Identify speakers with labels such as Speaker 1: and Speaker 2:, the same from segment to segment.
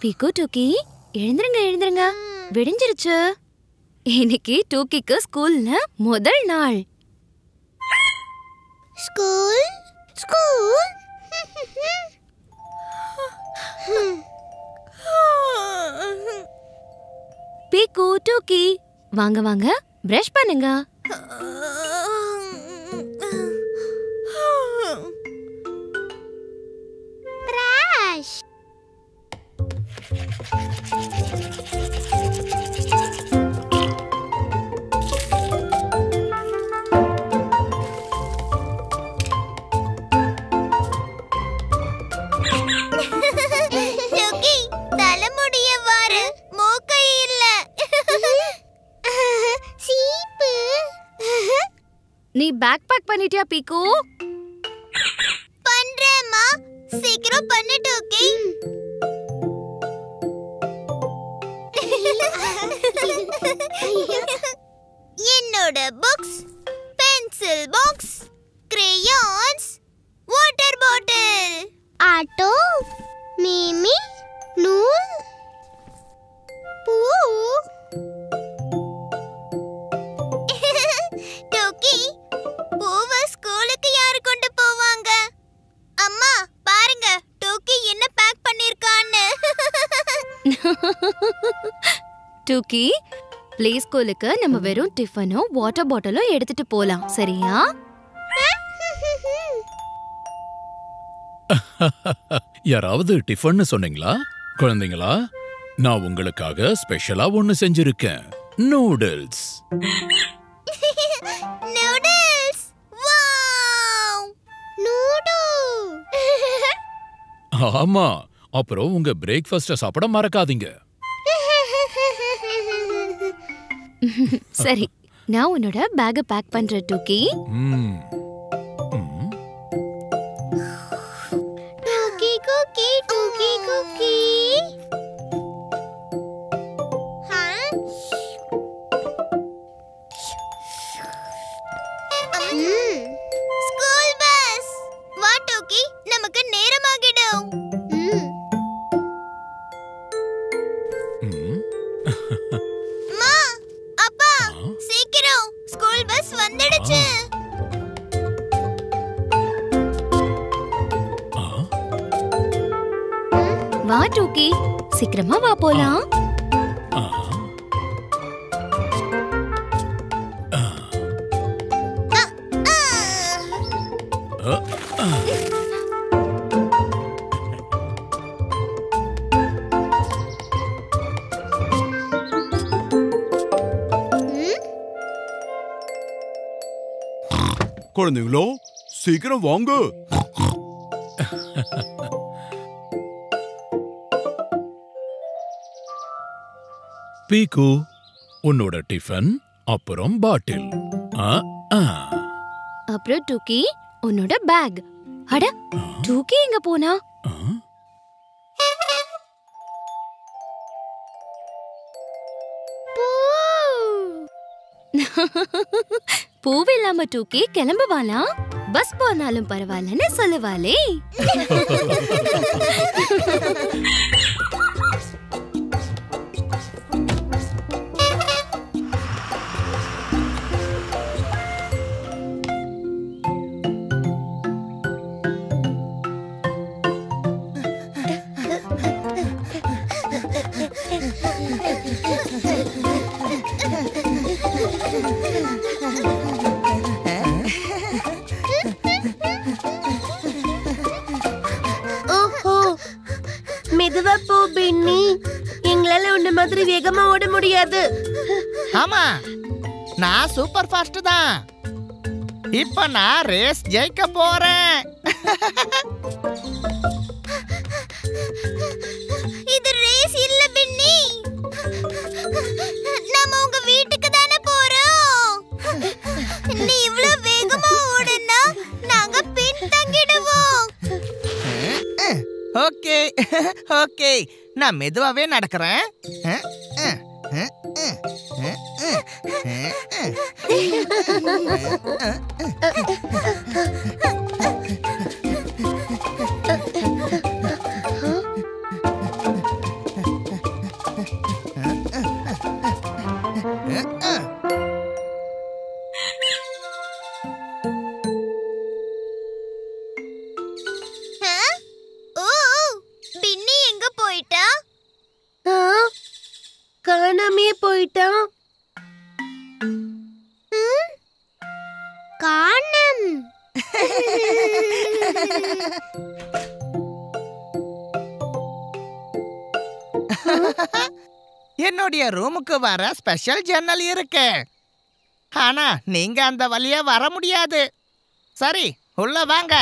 Speaker 1: பிகு டூக்கி எழுந்திருங்க எழுந்திருங்க, விடிஞ்சிருச்சு. இன்னைக்கு டூக்கிக்கு ஸ்கூல்ல முதல் நாள்.
Speaker 2: ஸ்கூல் ஸ்கூல்
Speaker 1: பிகு டூக்கி வாங்க வாங்க, பிரஷ் பண்ணுங்க.
Speaker 2: பிரஷ். டூக்கி தலைமுடிய வாரு, மூக்கை இல்ல. சீப்பு.
Speaker 1: நீ பேக் பேக் பண்ணிட்டியா பிகு?
Speaker 2: பண்றேம்மா, சீக்கிரம் பண்ணு டூக்கி. என்னோட books, pencil box, crayons, water bottle, auto, மீமி, நூல், பூ. டோக்கி, பூவை ஸ்கூலுக்கு யாரு கொண்டு போவாங்க? அம்மா பாருங்க, டோக்கி என்ன பேக் பண்ணிருக்கான்னு.
Speaker 1: டூக்கி, ப்ளே ஸ்கூலுக்கு நம்ம வெறும் டிஃபனும் வாட்டர் பாட்டிலும் எடுத்துட்டு போலாம், சரியா?
Speaker 3: யாராவது டிஃபன் சொன்னீங்களா குழந்தைங்களா? நான் உங்களுக்காக ஸ்பெஷலா ஒன்னு செஞ்சிருக்கேன். நூடுல்ஸ்.
Speaker 2: நூடுல்ஸ். வாவ்! நூடுல்.
Speaker 3: ஆமா, அப்புறம் உங்க பிரேக்ஃபாஸ்ட சாப்பிட மறக்காதீங்க.
Speaker 1: சரி, நான் உன்னோட பேக்க பேக் பண்றேன் டூக்கி.
Speaker 2: டூக்கி குக்கி, டூக்கி குக்கி. ஸ்கூல் பஸ் வா டூக்கி, நமக்கு நேரமாகிடும். அம்மா, அப்பா, சீக்கிரம், ஸ்கூல் பஸ் வந்துடுச்சு.
Speaker 1: வா டூக்கி, சீக்கிரமா வா போலாம்.
Speaker 4: குழந்தைங்களோ, சீக்கிரம் வாங்க.
Speaker 3: பீகு, உன்னோட டிஃபன் அப்புறம் பாட்டில்.
Speaker 1: அப்புறம் டூக்கி, உன்னோட பேக். அட, டூக்கி எங்க போனா? பூவில்லாம டூக்கி கிளம்புவாளா? பஸ் போனாலும் பரவாயில்லன்னு சொல்லுவாளே.
Speaker 5: ஓஹோ, மெதுவா போ பென்னி, எங்களால உன்ன மாதிரி வேகமா ஓட முடியாது.
Speaker 6: ஆமா, நான் சூப்பர் ஃபாஸ்ட் தான். இப்ப நான் ரேஸ் ஜெயிக்க போறேன்.
Speaker 2: இது ரேஸ் இல்ல பென்னி, நாம உங்க வீட்டுக்கு தானே போறோம். நீ இவ்வளவு வேகமா ஓடுனா நாங்க பின்தங்கிடுவோம்.
Speaker 6: ஓகே ஓகே, நான் மெதுவாவே நடக்கிறேன்.
Speaker 5: போயிட்டான்?
Speaker 2: காணம்.
Speaker 6: என்னுடைய ரூமுக்கு வர ஸ்பெஷல் ஜன்னல் இருக்கு. ஆனா நீங்க அந்த வழியா வர முடியாது. சரி, உள்ள வாங்க.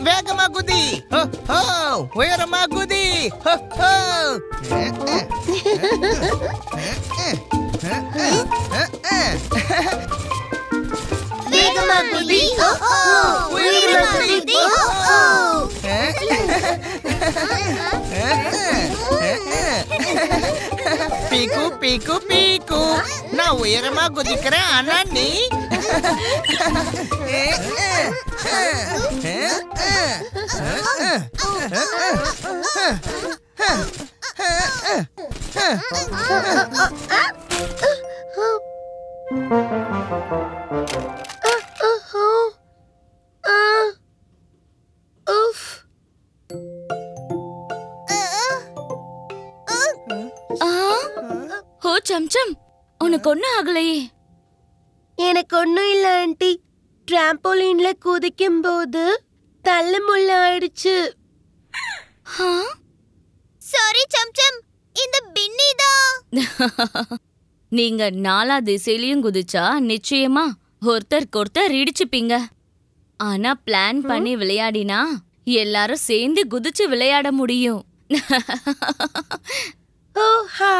Speaker 6: வேகமா குதி. உயரமா குதி.
Speaker 2: வேகமா குதி. உயரமா குதி.
Speaker 6: பீக்கு பீக்கு பீக்கு. நான் உயரமா குதிக்கிறேன், ஆனா நீ
Speaker 1: ஓ சம்சம், உனக்கு ஒன்னும் ஆகலையே?
Speaker 5: எனக்கு ஒண்ணும் இல்ல ஆண்டி. டிராம்போலின்ல குதிக்கும் போது தள்ளு முள்ள ஆயிடுச்சு.
Speaker 2: சாரி சம்சம், இந்த பின்னி தான்.
Speaker 1: நீங்க 4 திசையிலயும் குதிச்சா நிச்சயமா ஒருத்தருக்கு ஒருத்தர் இடிச்சுப்பீங்க. ஆனா பிளான் பண்ணி விளையாடினா எல்லாரும் சேர்ந்து குதிச்சு விளையாட முடியும்.
Speaker 5: ஓஹா,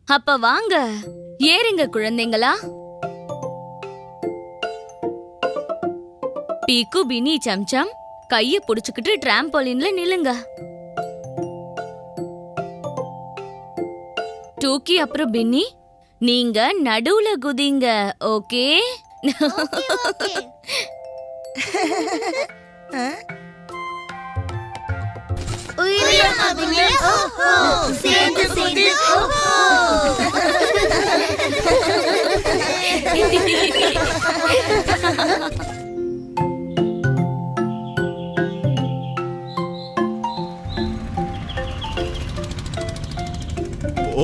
Speaker 1: அப்ப வாங்க ஏறுங்க குழந்தைங்களா. பீக்கு பினி சம்சம் கைய புடிச்சுக்கிட்டு டிராம்போலின்ல நில்லுங்க. டூக்கி அப்புறம் பின்னி நீங்க நடுவுல குதிங்க. ஓகே?
Speaker 2: உயரமா குதி. சேர்ந்து சேர்ந்து.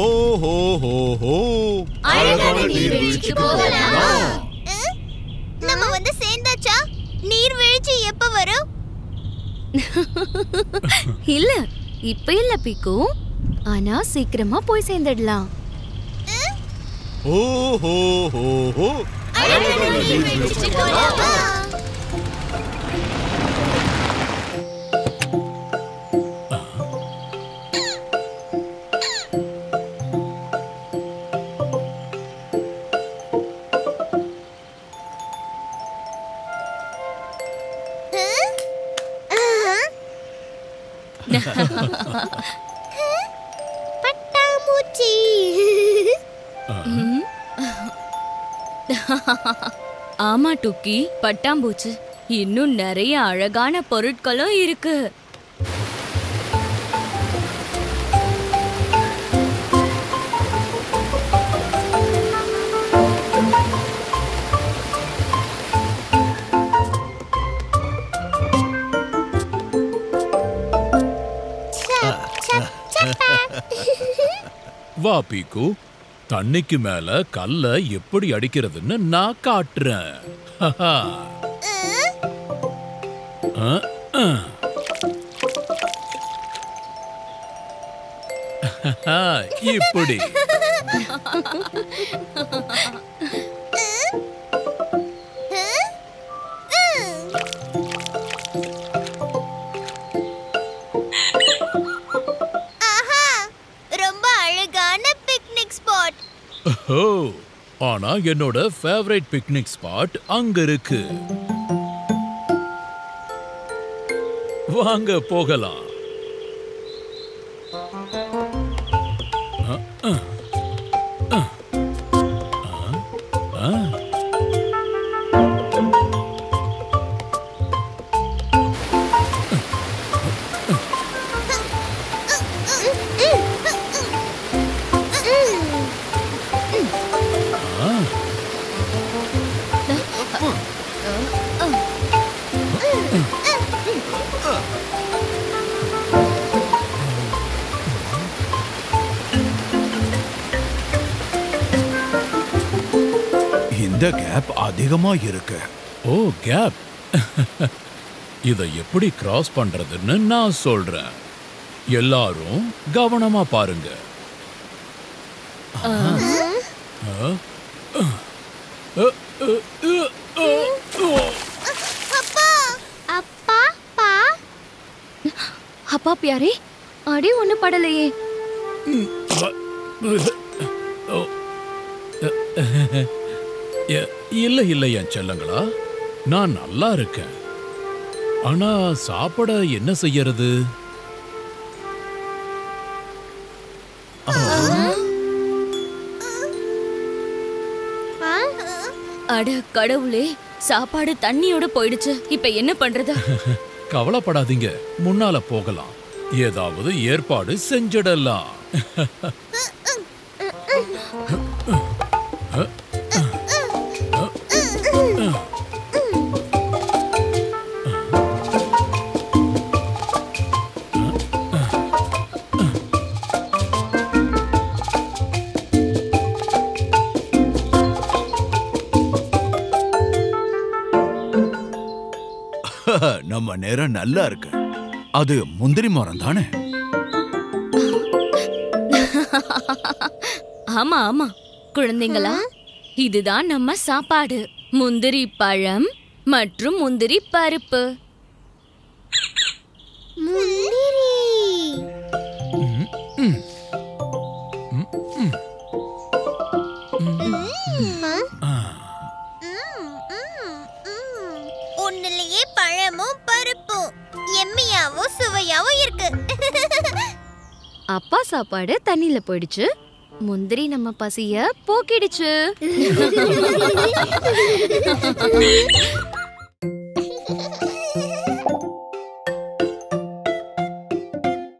Speaker 3: ஓஹோ,
Speaker 1: அழகான நீர்வீழ்ச்சிக்கு போகலாமா?
Speaker 2: நம்ம வந்து சேர்ந்தாச்சா? நீர்வீழ்ச்சி எப்ப வரும்?
Speaker 1: இல்ல, இப்ப இல்ல பீக்கு. ஆனா சீக்கிரமா போய் சேர்ந்துடலாம்.
Speaker 3: ஓஹோ,
Speaker 2: அழகான நீர்வீழ்ச்சிக்கு போகலாமா? பட்டாம்பூச்சி.
Speaker 1: ஆமா டூக்கி, பட்டாம்பூச்சி. இன்னும் நிறைய அழகான பொருட்களும் இருக்கு.
Speaker 3: வா பீக்கு, தண்ணிக்கு மேல கல்ல எப்படி அடிக்கிறதுன்னு நான் காட்டுறேன். இப்படி. ஓ, ஆனா என்னோட ஃபேவரைட் பிக்னிக் ஸ்பாட் அங்க இருக்கு. வாங்க போகலாம்.
Speaker 4: இந்த கேப் அதிகமா இருக்கு.
Speaker 3: ஓ கேப். இதை எப்படி கிராஸ் பண்றதுன்னு நான் சொல்றேன். எல்லாரும் கவனமா பாருங்க.
Speaker 2: அப்பா பா
Speaker 1: அப்பா பியாரே, அடி ஒண்ணு படலையே.
Speaker 3: இல்ல இல்ல என் செல்லங்களா, நான் நல்லா இருக்கேன். ஆனா சாப்பிட என்ன செய்யறது?
Speaker 1: அட கடவுளே, சாப்பாடு தண்ணியோட போயிடுச்சு. இப்ப என்ன பண்றது?
Speaker 3: கவலைப்படாதீங்க, முன்னால போகலாம். ஏதாவது ஏற்பாடு செஞ்சிடலாம்.
Speaker 4: நம்ம நேரம் நல்லா இருக்கு. அது முந்திரி மரம் தானே?
Speaker 1: ஆமா ஆமா குழந்தைங்களா, இதுதான் நம்ம சாப்பாடு. முந்திரி பழம் மற்றும் முந்திரி பருப்பு.
Speaker 2: முந்திரி. ஒன்னுலயே பழமும் பருப்பும் எம்மியாவும் சுவையாவும் இருக்கு.
Speaker 1: அப்பா சாப்பாடு தண்ணியில போயிடுச்சு, முந்திரி நம்ம பசிய போக்கிடுச்சு.